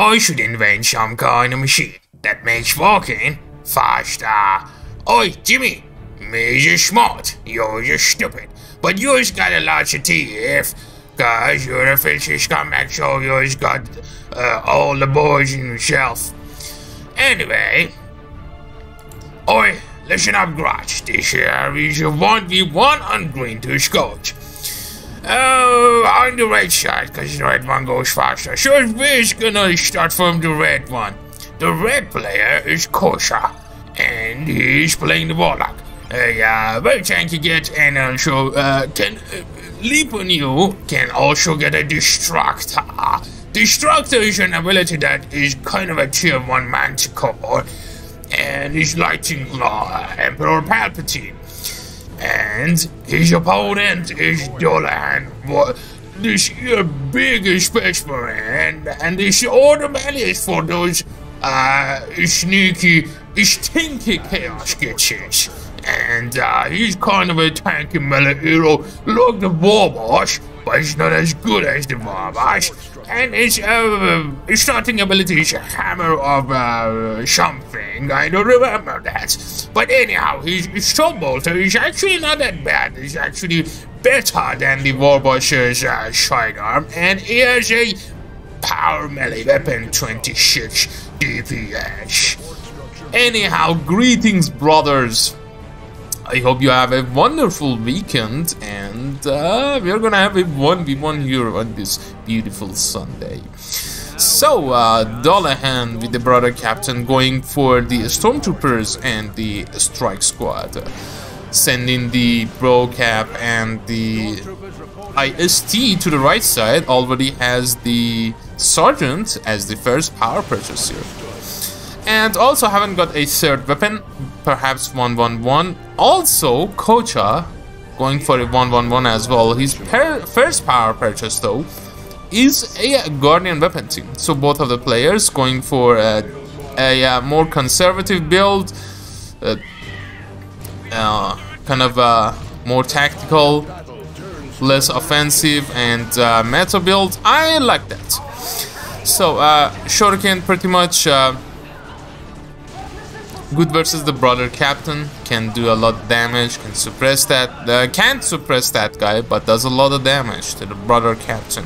I should invent some kind of machine that makes walking faster. Oi, Jimmy, me just smart, you're just stupid. But yours got a lot of teeth, cause you're a filthy scumbag, so yours got all the boys in yourself. Anyway, oi, listen up, Grudge. This here is a 1v1 on green to Scotch. On the red side, cause the red one goes faster. So we're gonna start from the red one. The red player is Kocha, and he's playing the Warlock. Very tanky get, and also can leap on you, can also get a Destructor. Destructor is an ability that is kind of a tier 1 manticore, and he's Lightning Claw, Emperor Palpatine. And his opponent is Dullahan, this here big Space Marine, and this automatically is for those sneaky, stinky chaos kitchens. And he's kind of a tanky melee hero, like the Warboss, but he's not as good as the Warboss. And his starting ability is a hammer of something, I don't remember that. But anyhow, his Stormbolter is actually not that bad. He's actually better than the Warboss's sidearm, and he has a power melee weapon, 26 DPS. Anyhow, greetings, brothers. I hope you have a wonderful weekend, and we're gonna have a 1v1 here on this beautiful Sunday. So, Dullahan with the brother captain going for the Stormtroopers and the Strike Squad, sending the Bro Cap and the IST to the right side. Already has the Sergeant as the first power purchase here. And also haven't got a third weapon, perhaps 1-1-1. Also, Kocha going for a 1-1-1 as well. His first power purchase though is a Guardian weapon team. So both of the players going for a more conservative build, kind of more tactical, less offensive, and meta build. I like that. So Shuriken pretty much good versus the brother captain, can do a lot of damage, can suppress that, can't suppress that guy, but does a lot of damage to the brother captain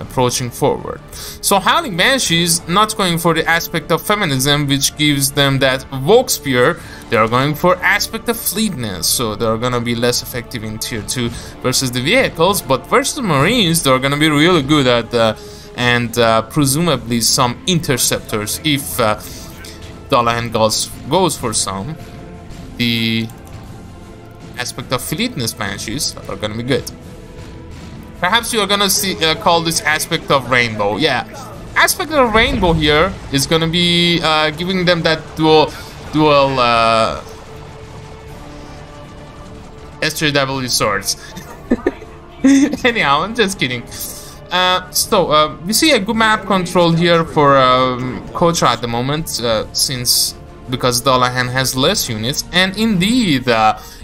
approaching forward. So Howling Banshees not going for the aspect of feminism, which gives them that Vogue Spear. They are going for aspect of fleetness, so they're gonna be less effective in tier 2 versus the vehicles, but versus the Marines they're gonna be really good at and presumably some interceptors if Dullahan goes for some. The aspect of fleetness Banshees are gonna be good. Perhaps you're gonna see call this aspect of rainbow. Yeah, aspect of rainbow here is gonna be giving them that dual SJW swords. Anyhow, I'm just kidding. We see a good map control here for Kocha at the moment, because Dullahan has less units, and indeed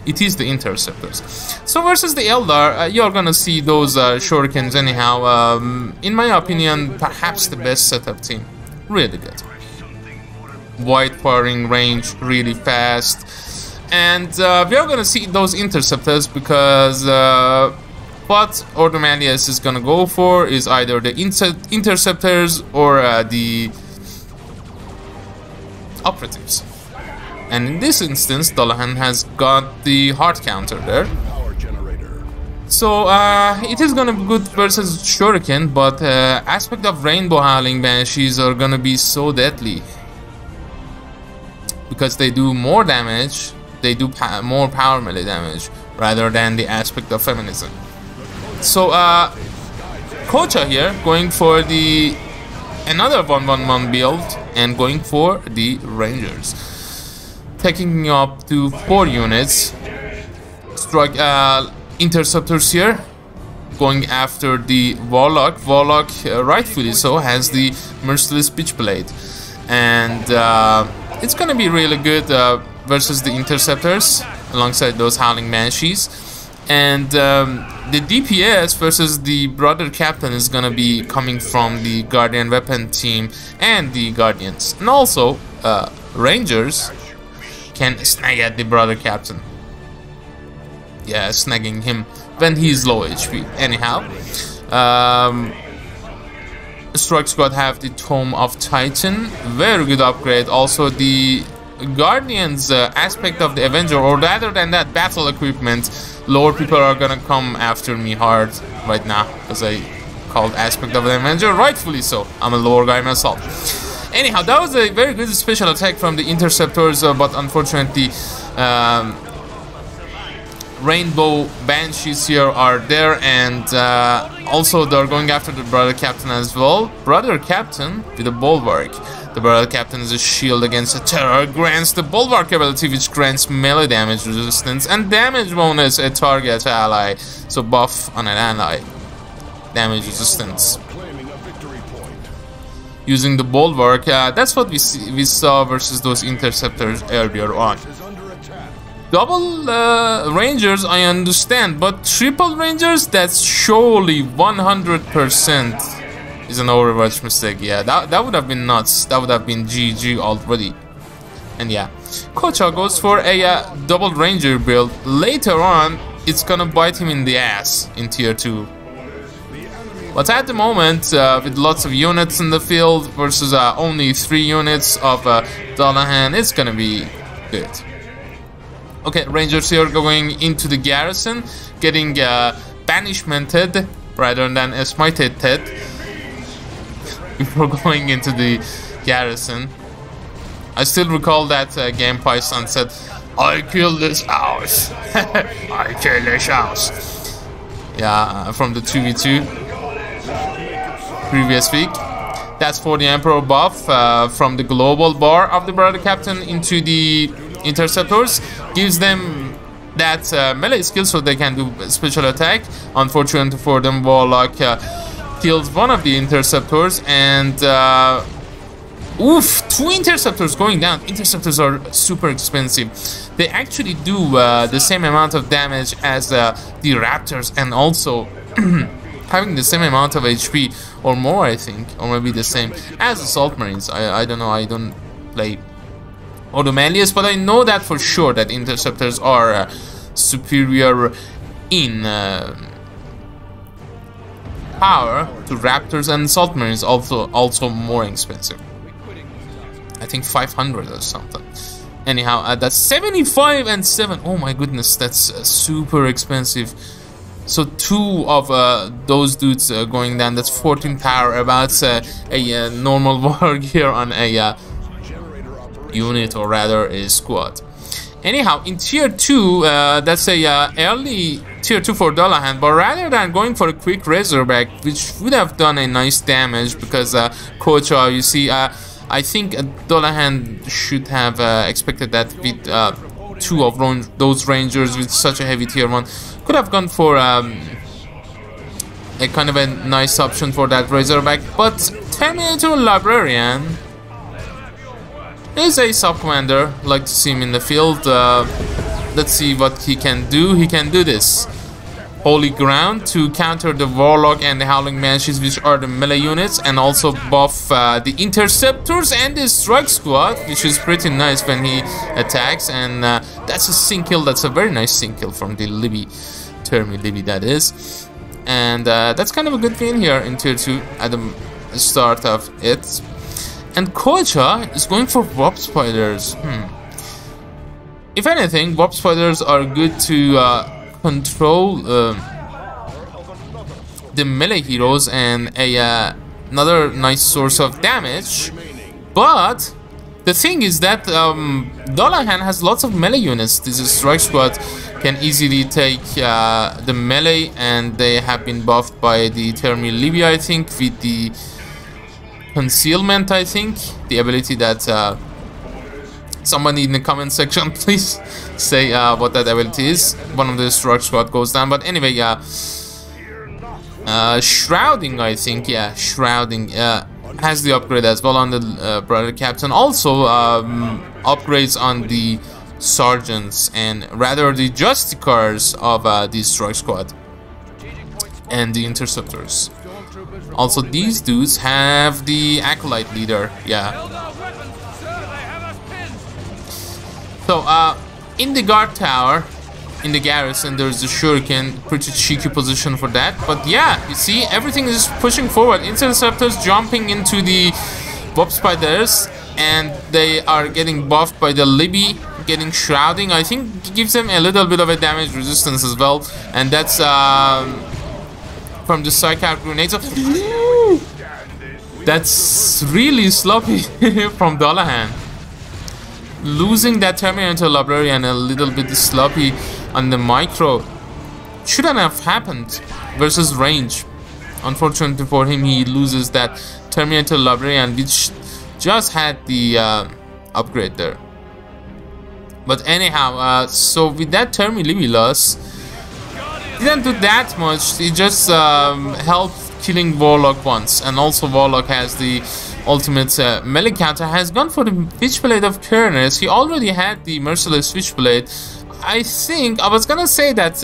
it is the interceptors. So versus the Eldar, you're gonna see those shurikens anyhow. In my opinion, perhaps the best setup team. Really good. Wide firing range, really fast, and we are gonna see those interceptors because what Ordomalius is gonna go for is either the interceptors or the operatives. And in this instance, Dullahan has got the hard counter there. So it is gonna be good versus Shuriken, but aspect of Rainbow Howling Banshees are gonna be so deadly. Because they do more damage, they do more power melee damage, rather than the aspect of feminism. So Kocha here going for the another 1-1-1 build and going for the Rangers, taking up to 4 units. Strike interceptors here, going after the Warlock. Warlock, rightfully so, has the Merciless Pitchblade, and it's gonna be really good versus the interceptors alongside those Howling Banshees. And the DPS versus the brother captain is gonna be coming from the Guardian weapon team and the Guardians, and also Rangers can snag at the brother captain. Yeah, snagging him when he's low HP. Anyhow, Strike Squad have the Tome of Titan, very good upgrade. Also the Guardians aspect of the Avenger, or rather than that, battle equipment. Lower people are gonna come after me hard right now because I called aspect of the Avenger, rightfully so. I'm a lower guy myself. Anyhow, that was a very good special attack from the Interceptors, but unfortunately Rainbow Banshees here are there, and also they're going after the brother captain as well. Brother captain with a bulwark. The brother captain is a shield against a terror, grants the bulwark ability, which grants melee damage resistance and damage bonus a target ally. So buff on an ally, damage resistance. Using the bulwark, that's what we saw versus those interceptors earlier on. Double Rangers, I understand, but triple Rangers, that's surely 100% is an Overwatch mistake. Yeah, that would have been nuts. That would have been GG already. And yeah, Kocha goes for a double Ranger build. Later on, it's gonna bite him in the ass in tier 2. But at the moment, with lots of units in the field versus only 3 units of Dullahan, it's gonna be good. Okay, Rangers here going into the garrison, getting banishmented rather than smited before going into the garrison. I still recall that game Python said, "I killed this house." I killed this house. Yeah, from the 2v2 previous week. That's for the Emperor buff from the global bar of the brother captain into the Interceptors. Gives them that melee skill so they can do special attack. Unfortunately for them, Warlock kills one of the Interceptors, and oof, 2 Interceptors going down. Interceptors are super expensive. They actually do the same amount of damage as the Raptors, and also having the same amount of HP or more, I think, or maybe the same as Assault Marines. I don't know, I don't play Automalius, but I know that for sure that Interceptors are superior in power to Raptors, and Assault Marines also more expensive. I think 500 or something. Anyhow, that's 75 and 7. Oh my goodness, that's super expensive. So 2 of those dudes going down. That's 14 power, about a normal war gear on a unit, or rather a squad. Anyhow, in tier 2, that's a early tier 2 for Dullahan, but rather than going for a quick Razorback, which would have done a nice damage, because Kocha, you see, I think Dullahan should have expected that with 2 of those Rangers with such a heavy tier 1. Could have gone for a kind of a nice option for that Razorback, but Terminator Librarian is a sub-commander. Like to see him in the field. Let's see what he can do. He can do this. Holy Ground to counter the Warlock and the Howling Banshees, which are the melee units, and also buff the Interceptors and the Strike Squad, which is pretty nice when he attacks. And that's a sync kill. That's a very nice sync kill from the Libby, Termi Libby, that is. And that's kind of a good win here in tier 2 at the start of it. And Kocha is going for Warp Spiders. If anything, Warp Spiders are good to control the melee heroes and another nice source of damage. But the thing is that Dullahan has lots of melee units. This Strike Squad can easily take the melee, and they have been buffed by the Termi Libby, I think, with the Concealment, I think, the ability that somebody in the comment section please say what that ability is. One of the Strike Squad goes down, but anyway, Shrouding, I think, yeah, Shrouding has the upgrade as well on the brother captain. Also upgrades on the sergeants, and rather the Justicars of the Strike Squad. and the interceptors. Also, these dudes have the acolyte leader. Yeah. So, in the guard tower, in the garrison, there's the shuriken, pretty cheeky position for that. But yeah, you see, everything is pushing forward. Interceptors jumping into the Bob Spiders, and they are getting buffed by the Libby, getting shrouding. I think it gives them a little bit of a damage resistance as well, and that's from the psychic grenades. That's really sloppy from Dullahan. Losing that Terminator librarian a little bit sloppy on the micro shouldn't have happened versus range. Unfortunately for him, he loses that Terminator librarian, which just had the upgrade there. But anyhow, so with that Termi Libby loss, didn't do that much. It just helped killing Warlock once, and also Warlock has the ultimate melee counter. Has gone for the Switchblade of Kerners. He already had the Merciless Switchblade. I think I was gonna say that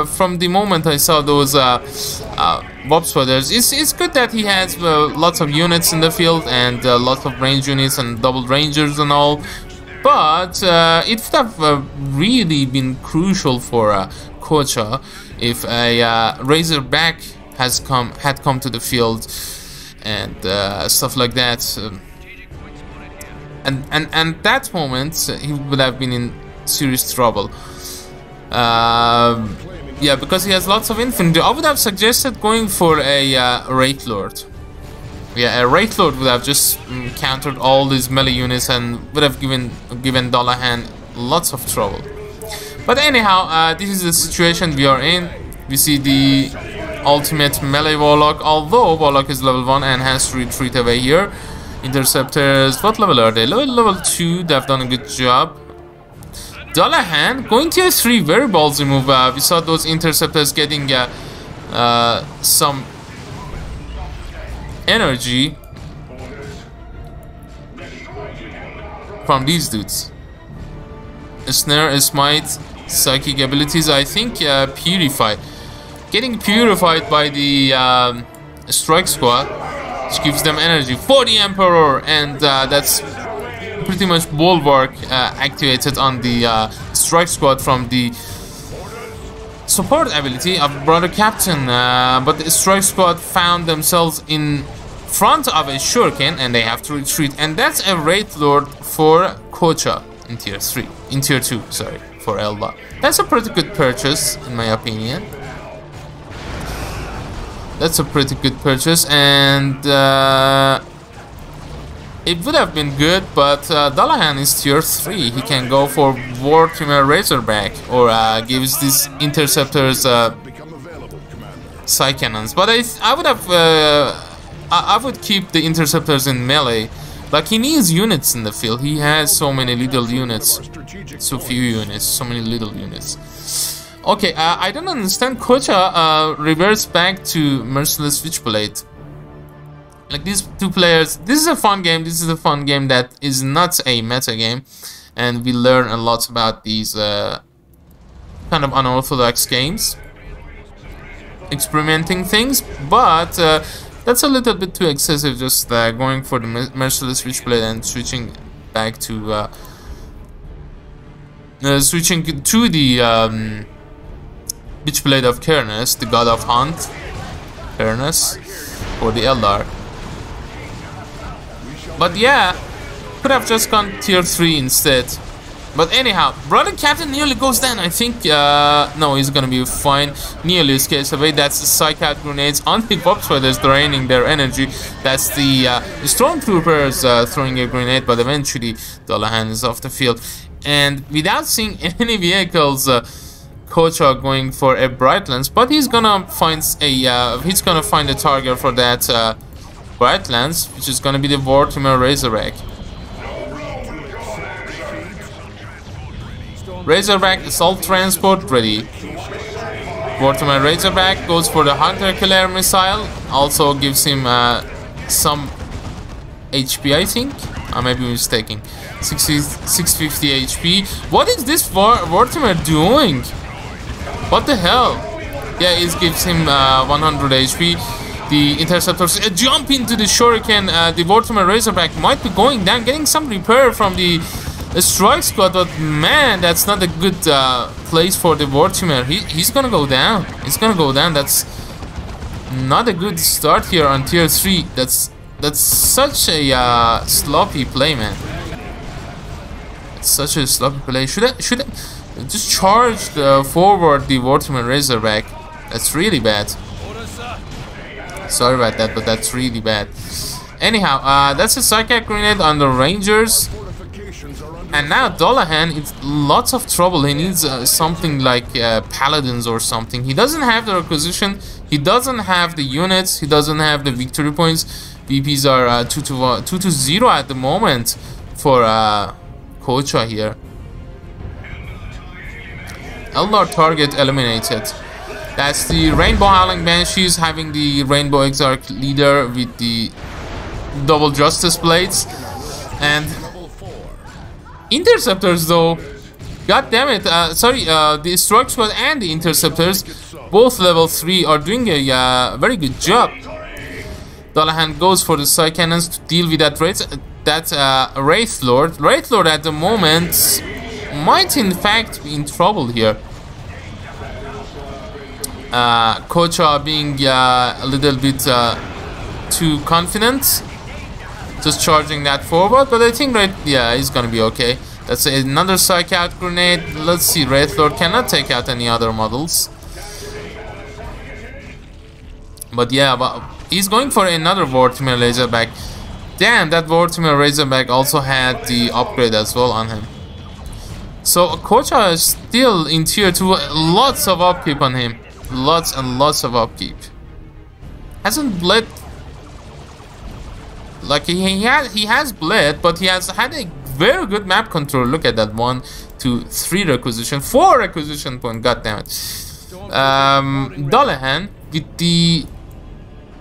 from the moment I saw those Bob Spiders, it's good that he has lots of units in the field and lots of range units and double rangers and all. But it would have really been crucial for Kocha if a Razorback had come to the field and stuff like that. And that moment he would have been in serious trouble. Yeah, because he has lots of infantry. I would have suggested going for a Wraith Lord. Yeah, a Wraith Lord would have just countered all these melee units and would have given Dullahan lots of trouble. But anyhow, this is the situation we are in. We see the ultimate melee Warlock, although Warlock is level 1 and has to retreat away here. Interceptors, what level are they? Level 2, they've done a good job. Dullahan going tier 3, very ballsy move. We saw those interceptors getting some energy from these dudes. A snare, a smite, psychic abilities, I think purify. Getting purified by the strike squad, which gives them energy for the Emperor, and that's pretty much bulwark activated on the strike squad from the support ability of Brother Captain. But the strike squad found themselves in front of a shuriken and they have to retreat, and that's a Wraith Lord for Kocha in tier 3, in tier 2, sorry, for Elba. That's a pretty good purchase in my opinion. That's a pretty good purchase, and it would have been good, but Dullahan is tier 3. He can go for Warhammer Razorback, or gives these interceptors Psy Cannons. But I would have I would keep the interceptors in melee. Like, he needs units in the field. He has so many little units, so few units, so many little units. Okay, I don't understand. Kocha reverts back to Merciless Switchblade. Like, these two players, this is a fun game. This is a fun game that is not a meta game, and we learn a lot about these kind of unorthodox games, experimenting things. But that's a little bit too excessive, just going for the Merciless Switchblade and switching back to the Switchblade of Kerners, the God of Hunt, Kerners, or the Eldar. But yeah, could have just gone tier 3 instead. But anyhow, Brother Captain nearly goes down. I think, no, he's gonna be fine. Nearly escapes away. That's the Psychic Grenades on the Bob Spiders, draining their energy. That's the Stormtroopers throwing a grenade, but eventually Dullahan is off the field. And without seeing any vehicles, Kocha going for a Bright Lance, but he's gonna find a target for that Bright Lance, which is gonna be the Warhammer Razorback. Razorback Assault Transport ready. Warhammer Razorback goes for the Hunter Killer missile, also gives him some HP, I think. I may be mistaken. 650 HP. What is this Warhammer doing? What the hell? Yeah, it gives him 100 HP. The interceptors jump into the shuriken. The Warhammer Razorback might be going down, getting some repair from the strike squad, but man, that's not a good place for the Warhammer. He's gonna go down. He's gonna go down. That's not a good start here on tier 3. That's such a sloppy play, man. It's such a sloppy play. Should I just charge forward the Warhammer Razorback? That's really bad. Sorry about that, but that's really bad. Anyhow, that's a psychic grenade on the Rangers. And now Dullahan is lots of trouble. He needs something like Paladins or something. He doesn't have the requisition. He doesn't have the units. He doesn't have the victory points. VPs are 2 to 0 at the moment for Kocha here. Eldar target eliminated. That's the Rainbow Howling Banshees having the Rainbow Exarch leader with the double Justice Blades. And Interceptors though, god damn it, the Strike Squad and the Interceptors, both level 3, are doing a very good job. Dullahan goes for the Psy Cannons to deal with that Wraith Lord. Wraith Lord at the moment might in fact be in trouble here. Kocha being a little bit too confident, just charging that forward, but I think he's gonna be okay. That's another Psych Out grenade. Let's see, Wraith Lord cannot take out any other models, but yeah, but he's going for another Warhammer Razorback. Damn, that Warhammer Razorback also had the upgrade as well on him. So Kocha is still in tier 2, lots of upkeep on him. Lots and lots of upkeep. Hasn't bled. Like he has bled, but he has had a very good map control. Look at that, 1, 2, 3 requisition, 4 requisition point. God damn it. Dullahan with the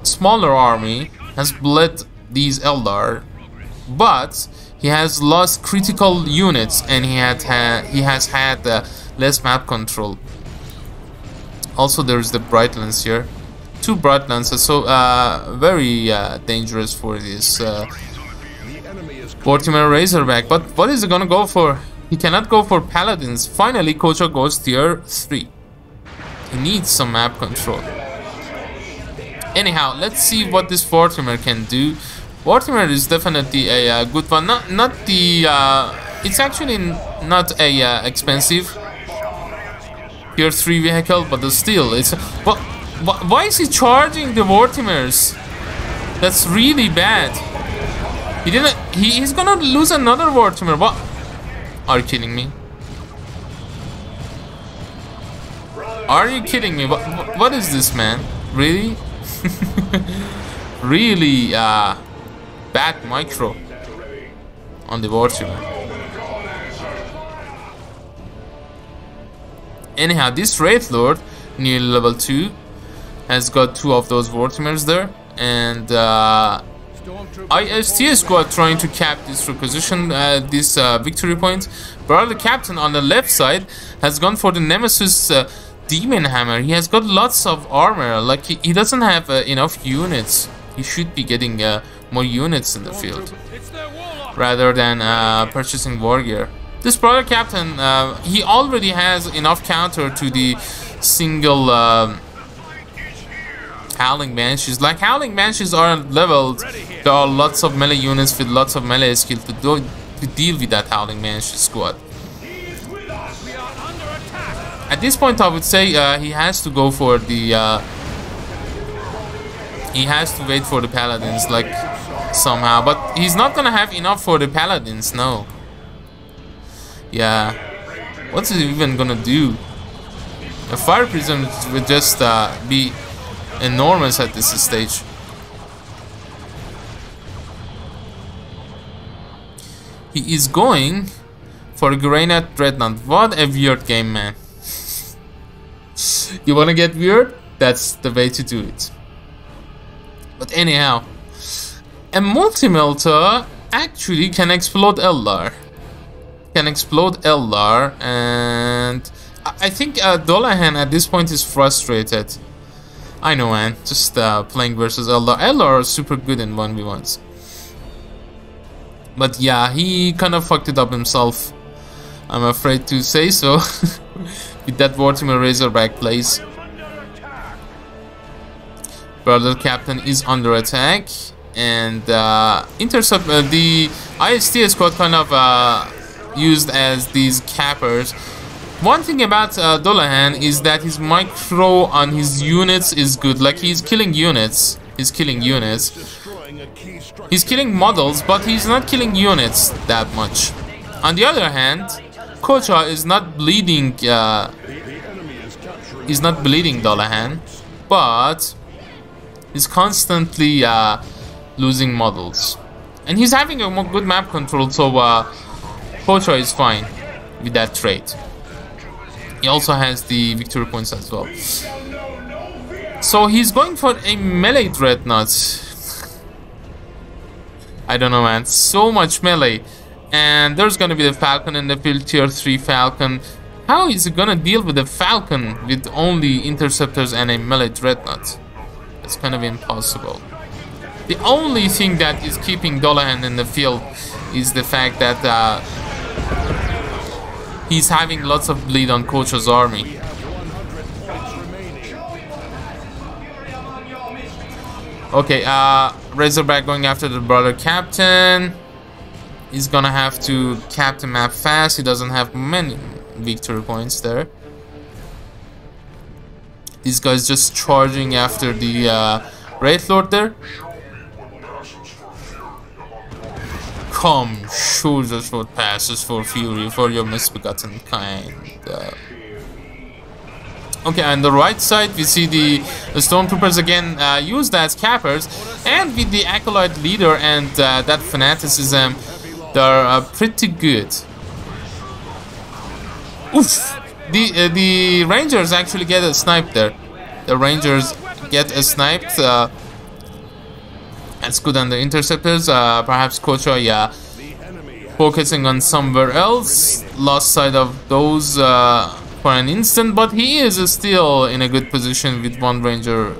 smaller army has bled these Eldar, but he has lost critical units and he has had less map control. Also, there's the Bright Lance here. 2 Bright Lances, so very dangerous for this Warhammer Razorback. But what is he gonna go for? He cannot go for Paladins. Finally, Kocha goes tier 3. He needs some map control. Anyhow, let's see what this Warhammer can do. Warhammer is definitely a good one. Not the. It's actually not a expensive tier 3 vehicle, but still, it's. Why is he charging the Warhammers? That's really bad. He didn't. He's gonna lose another Warhammer. What? Are you kidding me? Are you kidding me? What is this, man? Really? Really bad micro on the Warhammer. Anyhow, this Wraith Lord, near level 2, has got 2 of those Warhammers there, and IST squad trying to cap this requisition, this victory point. But the captain on the left side has gone for the Nemesis Demon Hammer. He has got lots of armor. Like he doesn't have enough units. He should be getting more units in the field rather than purchasing war gear. This brother captain, he already has enough counter to the single Howling Banshees. Like Howling Banshees aren't leveled. There are lots of melee units with lots of melee skill to deal with that Howling Banshee squad. At this point, I would say he has to go for the. He has to wait for the Paladins, like somehow, but he's not gonna have enough for the Paladins. No. Yeah. What's he even gonna do? A fire prism would just be enormous at this stage. He is going for a Granite Dreadnought. What a weird game, man. You wanna get weird? That's the way to do it. But anyhow, a multi-melter actually can explode Eldar. And I think Dullahan at this point is frustrated. I know, man. Just playing versus Eldar. Eldar are super good in 1v1s. But yeah, he kind of fucked it up himself. I'm afraid to say so. With that Warhammer Razorback plays. Brother Captain is under attack. And intercept the IST squad kind of used as these cappers. One thing about Dullahan is that his micro on his units is good. Like, he's killing units. He's killing models, but he's not killing units that much. On the other hand, Kocha is not bleeding. He's not bleeding Dullahan, but he's constantly losing models, and he's having a good map control. So Kocha is fine with that trait. He also has the victory points as well. So he's going for a melee dreadnought. I don't know, man. So much melee. And there's gonna be the Falcon in the field, tier 3 Falcon. How is he gonna deal with the Falcon with only interceptors and a melee dreadnought? It's kind of impossible. The only thing that is keeping Dullahan in the field is the fact that he's having lots of bleed on Kocha's army. Okay, Razorback going after the Brother Captain. He's gonna have to cap the map fast. He doesn't have many victory points there. These guys just charging after the Wraith Lord there. Come, show us what passes for fury, for your misbegotten kind. Okay, on the right side we see the Stormtroopers again used as cappers, and with the Acolyte leader and that fanaticism, they're pretty good. Oof! The Rangers actually get a snipe there. The Rangers get a sniped. That's good on the interceptors. Perhaps Kocha, yeah, focusing on somewhere else. Lost sight of those for an instant, but he is still in a good position with one Ranger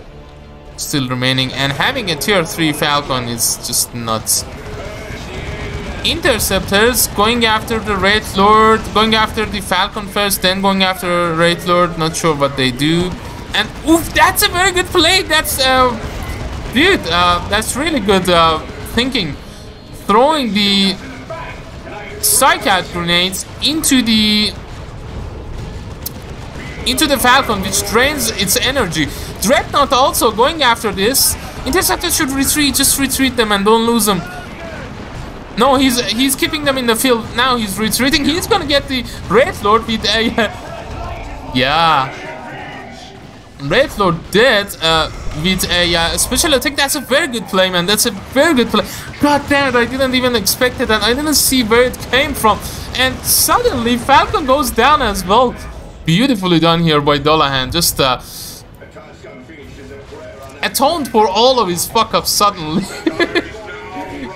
still remaining, and having a tier 3 Falcon is just nuts. Interceptors going after the Wraith Lord, going after the Falcon first, then going after Wraith Lord. Not sure what they do. And oof, that's a very good play. That's dude, that's really good thinking. Throwing the Psych-Out grenades into the Falcon, which drains its energy. Dreadnought also going after this. Interceptors should retreat. Just retreat them and don't lose them. No, he's keeping them in the field. Now he's retreating. He's gonna get the Wraith Lord with a yeah, Wraith Lord dead with a special attack. That's a very good play, man. That's a very good play. God damn it, I didn't even expect it, and I didn't see where it came from. And suddenly Falcon goes down as well. Beautifully done here by Dullahan. Just atoned for all of his fuck ups suddenly.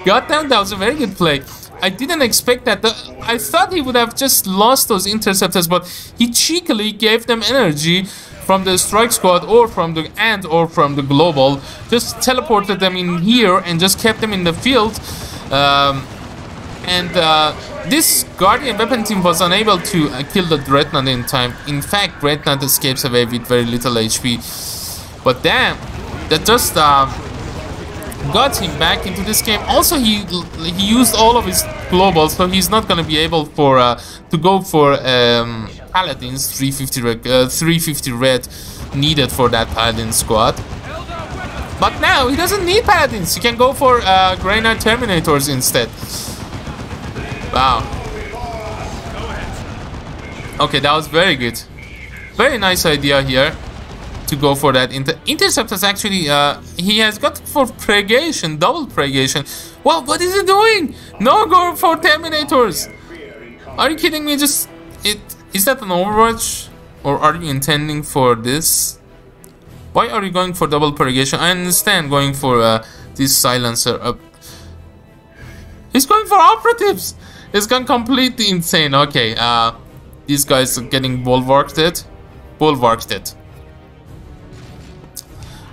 Goddamn, that was a very good play. I didn't expect that. I thought he would have just lost those interceptors, but he cheekily gave them energy from the strike squad or from the global. Just teleported them in here and just kept them in the field. This Guardian weapon team was unable to kill the Dreadnought in time. In fact, Dreadnought escapes away with very little HP. But damn, that just got him back into this game. Also, he used all of his globals, so he's not gonna be able to go for Paladins 350 red needed for that Paladin squad. But now he doesn't need Paladins. He can go for Grey Knight Terminators instead. Wow. Okay, that was very good. Very nice idea here to go for that. Interceptors actually, he has got for pregation, double pregation. Well, what is he doing? No, go for Terminators. Are you kidding me? Is that an Overwatch? Or are you intending for this? Why are you going for double pregation? I understand going for this silencer up. He's going for operatives. It's gone completely insane. Okay, These guys are getting bulwarked it.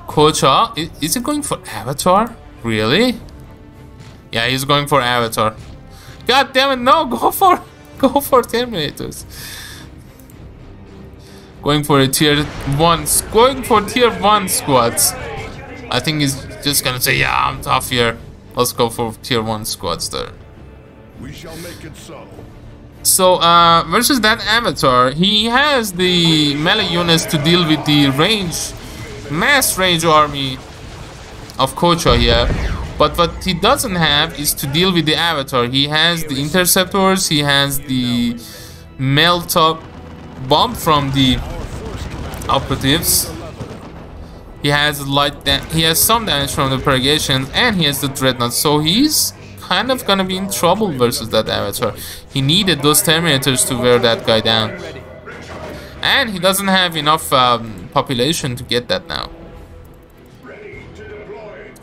Kocha, is it going for Avatar? Really? Yeah, he's going for Avatar. God damn it, no, go for Terminators. Going for a tier 1, going for tier 1 squads. I think he's just gonna say, yeah, I'm tough here. Let's go for tier 1 squads there. We shall make it so. So, versus that Avatar, he has the melee units to deal with the mass range army of Kocha here. But what he doesn't have is to deal with the Avatar. He has the interceptors, he has the melt-up bomb from the operatives. He has he has some damage from the purgation, and he has the dreadnought. So he's kind of gonna be in trouble versus that Avatar. He needed those Terminators to wear that guy down, and he doesn't have enough population to get that now.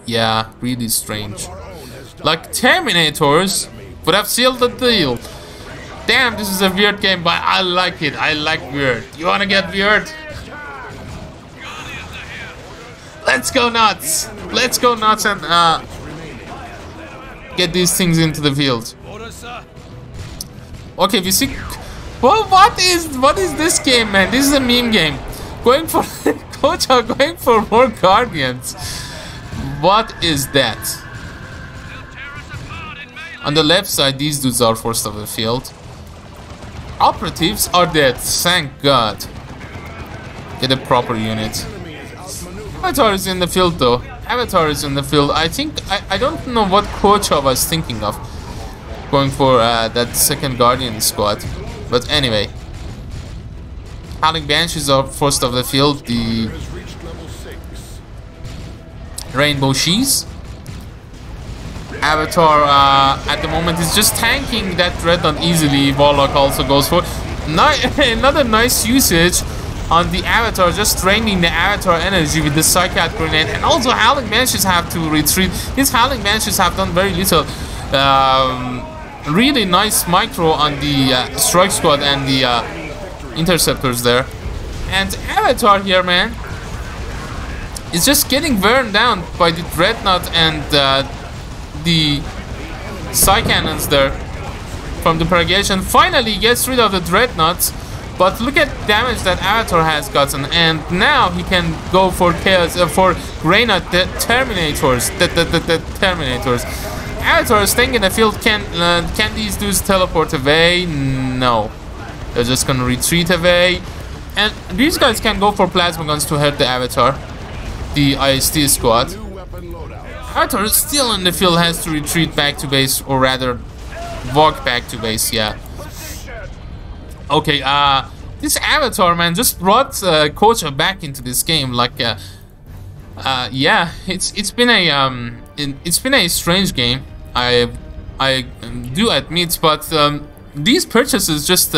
Yeah, really strange. Like, Terminators would have sealed the deal. Damn, this is a weird game, but I like it. I like weird. You wanna get weird? Let's go nuts. Let's go nuts and get these things into the field. Okay, we see. Well, what is this game, man? This is a meme game. Going for Kocha, going for more Guardians. What is that? On the left side, these dudes are forced off the field. Operatives are dead, thank God. Get a proper unit. Avatar is in the field though. Avatar is in the field. I think, I don't know what Kocha was thinking of. Going for that second Guardian squad. But anyway. Howling Banshees are forced off the field. The Rainbow Shees. Avatar at the moment is just tanking that Dreadnought easily. Warlock also goes for another nice usage on the Avatar, just draining the Avatar energy with the Psycat Grenade. And also Howling Banshees have to retreat. These Howling Banshees have done very little. Really nice micro on the Strike Squad and the Interceptors there. And Avatar here, man, is just getting worn down by the Dreadnought and the Psy Cannons there from the Purgation. Finally gets rid of the Dreadnoughts, but look at damage that Avatar has gotten, and now he can go for Chaos, for Grenade Terminators. The Terminators. Avatar is staying in the field. Can these dudes teleport away? No. They're just gonna retreat away. And these guys can go for plasma guns to hurt the Avatar. The IST squad. Avatar is still in the field, has to retreat back to base, or rather walk back to base, yeah. Okay, this Avatar, man, just brought Kocha back into this game. Like, yeah, it's been a strange game. I do admit, but these purchases just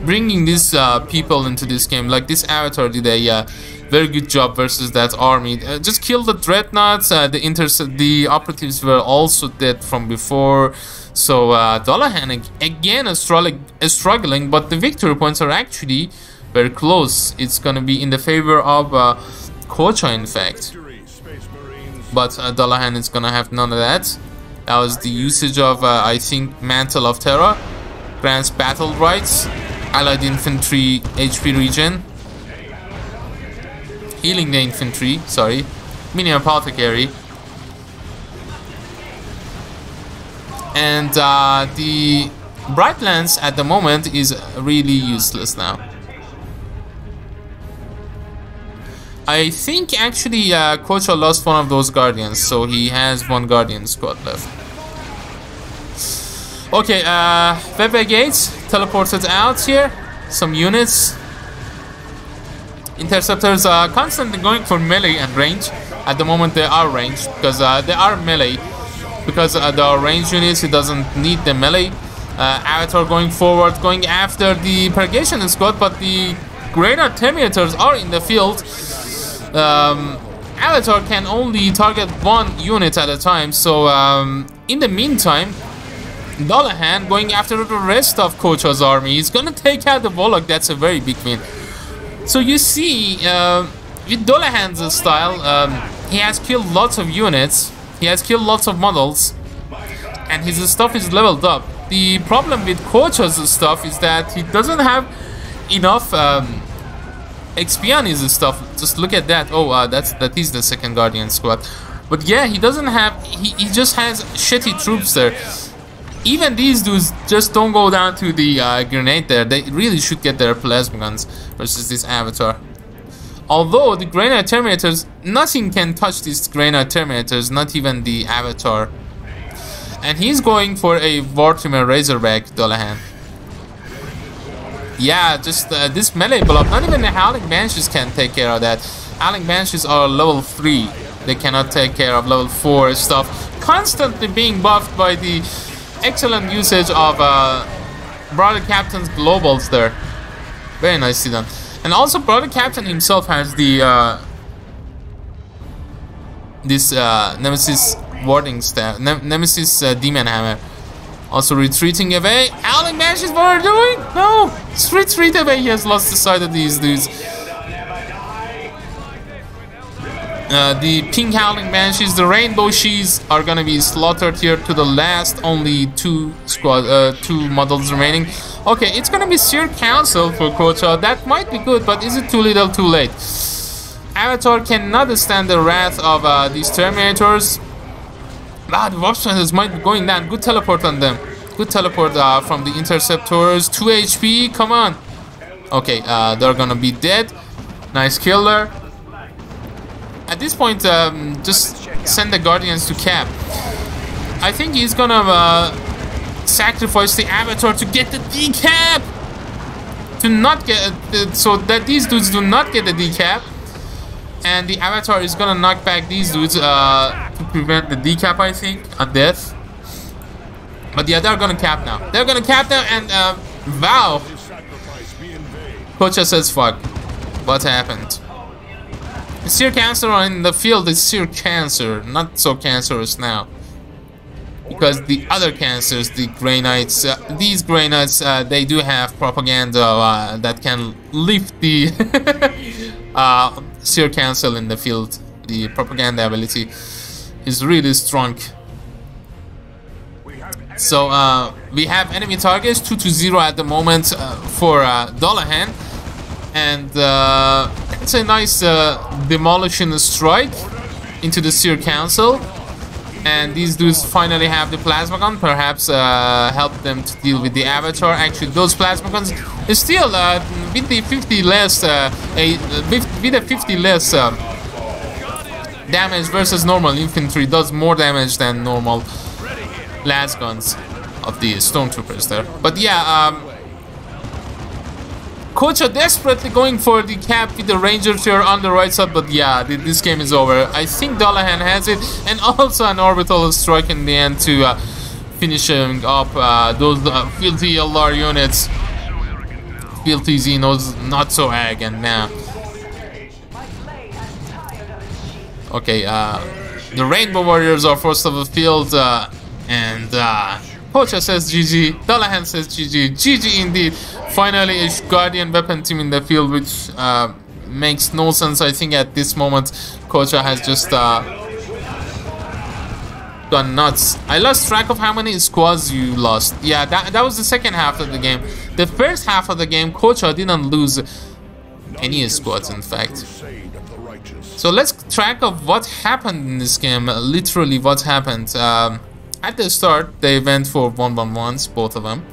bringing these people into this game. Like this Avatar did a very good job versus that army. Just killed the Dreadnoughts. The operatives were also dead from before. So Dullahan again is struggling, but the victory points are actually very close. It's gonna be in the favor of Kocha, in fact. But Dullahan is gonna have none of that. That was the usage of I think Mantle of Terror, grants battle rights, allied infantry HP regen, healing the infantry, sorry, mini apothecary, and the Bright Lance at the moment is really useless now. I think actually Kocha lost one of those Guardians, so he has one Guardian squad left. Okay, Weber Gates teleported out here. Some units. Interceptors are constantly going for melee and range. At the moment they are ranged because they are melee. Because they are range units, he doesn't need the melee. Avatar going forward, going after the Purgation squad, but the Grenade Terminators are in the field. Avatar can only target one unit at a time, so in the meantime Dullahan going after the rest of Kocha's army. He's gonna take out the Volok. That's a very big win. So you see, with Dullahan's style, he has killed lots of units. He has killed lots of models. And his stuff is leveled up. The problem with Kocha's stuff is that he doesn't have enough XP on his stuff. Just look at that. Oh, that is the second Guardian squad. But yeah, he doesn't have. He just has shitty troops there. Even these dudes just don't go down to the grenade there. They really should get their plasma guns versus this avatar. Although the grenade terminators, nothing can touch these grenade terminators, not even the avatar. And he's going for a Warhammer Razorback, Dullahan. Yeah, just this melee block. Not even the Howling Banshees can take care of that. Howling Banshees are level 3. They cannot take care of level 4 stuff. Constantly being buffed by the excellent usage of Brother Captain's globals there. Very nicely done. And also Brother Captain himself has the this Nemesis warding staff, Nemesis Demon Hammer. Also retreating away. Howling Banshees, what are you doing? No! Retreat away. He has lost the sight of these dudes. The pink Howling Banshees, the Rainbow Shees are gonna be slaughtered here to the last. Only two models remaining. Okay, it's gonna be Seer Council for Kocha. That might be good, but is it too little, too late? Avatar cannot stand the wrath of these Terminators. Ah, the Warp Stranders might be going down. Good teleport on them. Good teleport from the Interceptors. 2 HP, come on. Okay, they're gonna be dead. Nice killer. At this point, just send the Guardians to Cap. I think he's gonna sacrifice the Avatar to get the decap. To not get so that these dudes do not get the decap. And the Avatar is gonna knock back these dudes to prevent the decap, I think, on death. But yeah, they're gonna cap now. They're gonna cap now, and wow. Kocha says fuck. What happened? The Seer Cancer in the field is Seer Cancer, not so cancerous now. Because the other cancers, the Grey Knights, these Grey Knights, they do have propaganda that can lift the Seer Cancel in the field. The propaganda ability is really strong. So we have enemy targets 2-0 at the moment for Dullahan, and it's a nice demolition strike into the Seer Council. And these dudes finally have the plasma gun, perhaps help them to deal with the Avatar. Actually, those plasma guns is still with the 50 less, with a 50 less damage versus normal infantry, does more damage than normal las guns of the stormtroopers there. But yeah, Kocha desperately going for the cap with the Rangers here on the right side, but yeah, this game is over. I think Dullahan has it, and also an orbital strike in the end to finishing up those filthy LR units. Filthy Xenos, not so arrogant now. Okay, the Rainbow Warriors are first of the field, and Kocha says GG, Dullahan says GG, GG indeed. Finally, a Guardian weapon team in the field, which makes no sense. I think at this moment, Kocha has just gone nuts. I lost track of how many squads you lost. Yeah, that was the second half of the game. The first half of the game, Kocha didn't lose any squads, in fact. So let's track of what happened in this game. Literally, what happened. At the start, they went for 1-1-1s, both of them.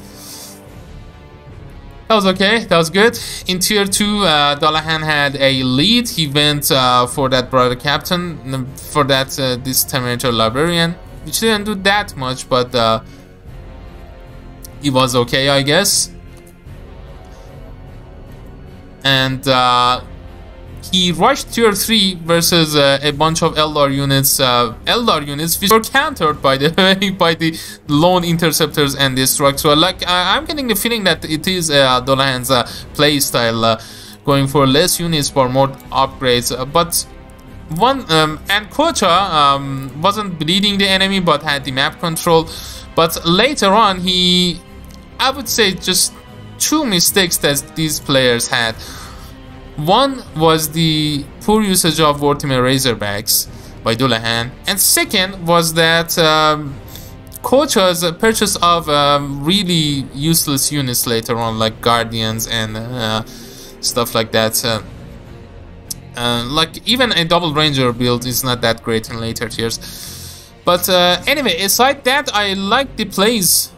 That was okay, that was good. In tier 2, Dullahan had a lead. He went for that Brother Captain, for that this Terminator Librarian, which didn't do that much, but it was okay, I guess. And he rushed tier 3 versus a bunch of LR units, which were countered by the by the lone interceptors and the structure. Like I'm getting the feeling that it is Dullahan's play style, going for less units for more upgrades. But and Kocha wasn't bleeding the enemy, but had the map control. But later on, I would say just two mistakes that these players had. One was the poor usage of Warhammer Razorbacks by Dullahan, and second was that Kocha's purchase of really useless units later on, like Guardians and stuff like that. Like even a double Ranger build is not that great in later tiers. But anyway, aside that, I like the plays.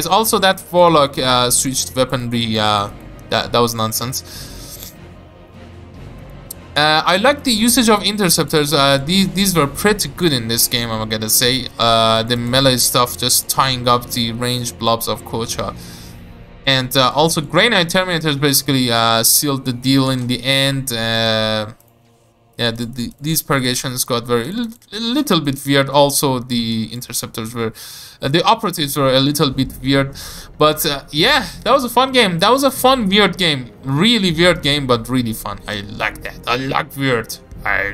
Also, that Warlock switched weaponry, that was nonsense. I like the usage of interceptors. These were pretty good in this game, I'm gonna say. The melee stuff, just tying up the ranged blobs of Kocha. And also, Grey Knight Terminators basically sealed the deal in the end. Yeah, these purgations got a little bit weird. Also, the interceptors were, the operatives were a little bit weird. But yeah, that was a fun game. That was a fun, weird game. Really weird game, but really fun. I like that. I like weird.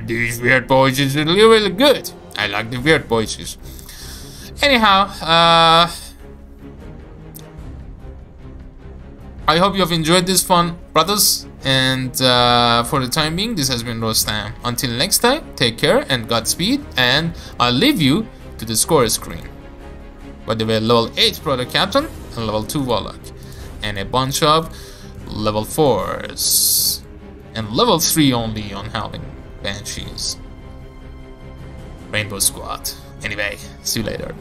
These weird boys is really, really good. I like the weird boys. Anyhow, I hope you have enjoyed this fun, brothers. And for the time being, this has been Rostam. Until next time, take care and Godspeed. And I'll leave you to the score screen. By the way, level 8 Brother Captain and level 2 Warlock. And a bunch of level 4s. And level 3 only on Howling Banshees. Rainbow Squad. Anyway, see you later.